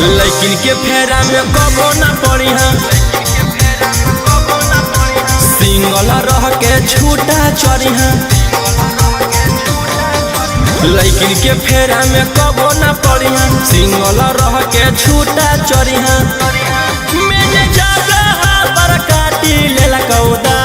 लेकिन के फेरा में कबो ना पड़ी सिंगल रह के छूटा चढ़ी लेकिन के फेरा में कबो ना पड़ी सिंगल रह के छूटा चढ़ी मैंने जगह पर काटी लेला कौदा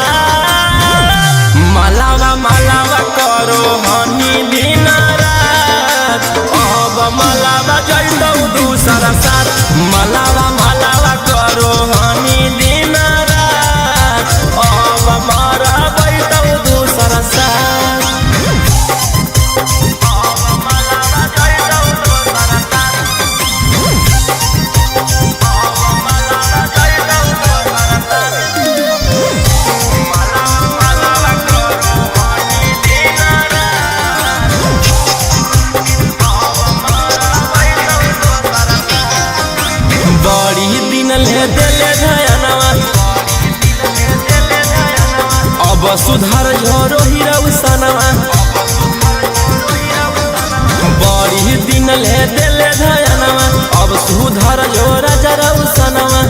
मालावा मालावा करो हनी दिन रात अब मालावा जइतौ दूसरा साथ मालावा मालावा करो हनी दिन रात अब मारा बैतौ दूसरा साथ बड़ी दिन ले दिले धयनवा अब सुधार झरो हिरौसनवा बड़ी दिन ले दिले धयनवा अब सुधार झोरा जरौसनवा